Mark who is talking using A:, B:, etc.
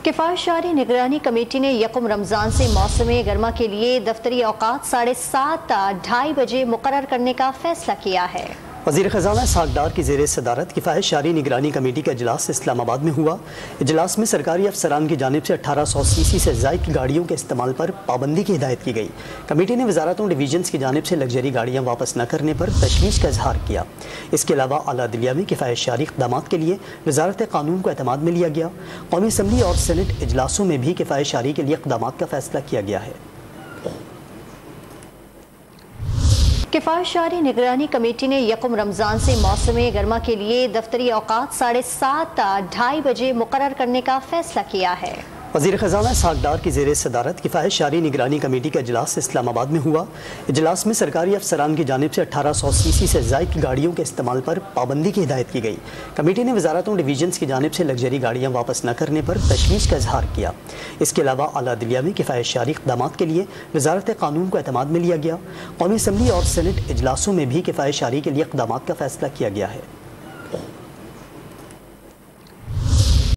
A: किफ़ायत जारी निगरानी कमेटी ने यकम रमज़ान से मौसम गर्मा के लिए दफ्तरी औकात 7:30 बजे मुकर्रर करने का फैसला किया है।
B: वज़ीर ख़ज़ाना इसहाक़ डार की ज़ेर सदारत किफ़ायत जारी निगरानी कमेटी का इजलास इस्लामाबाद में हुआ। इजलास में सरकारी अफसरान की जानिब से 1800 सीसी से ज़ायद की गाड़ियों के इस्तेमाल पर पाबंदी की हिदायत की गई। कमेटी ने वज़ारतों डिवीजन्स की जानिब से लग्जरी गाड़ियाँ वापस न करने पर तशवीश का इजहार किया। इसके अलावा आला दिलिया में किफ़ायत जारी इक़दामात के लिए वज़ारत क़ानून को एतमाद में लिया गया। कौमी असम्बली और सेनेट इजलासों में भी किफ़ायत जारी के लिए इक़दामात का फैसला किया गया है।
A: किफ़ायत जारी निगरानी कमेटी ने यकम रमज़ान से मौसम गर्मा के लिए दफ्तरी औकात 7:30 बजे मुकर्रर करने का फैसला किया है।
B: वज़ीर ख़ज़ाना इसहाक़ डार की ज़ेर सदारत किफ़ायत जारी निगरानी कमेटी का इजलास इस्लामाबाद में हुआ। इजलास में सरकारी अफसरान की जानिब से 1800 सीसी से ज़ायद की गाड़ियों के इस्तेमाल पर पाबंदी की हिदायत की गई। कमेटी ने वज़ारतों डिवीजन्स की जानिब से लग्जरी गाड़ियाँ वापस न करने पर तशवीश का इजहार किया। इसके अलावा आला दिलिया में किफ़ायत जारी इक़दामात के लिए वज़ारत क़ानून को एतमाद में लिया गया। कौमी असम्बली और सेनेट इजलासों में भी किफ़ायत जारी के लिए इक़दामात का फैसला किया गया है।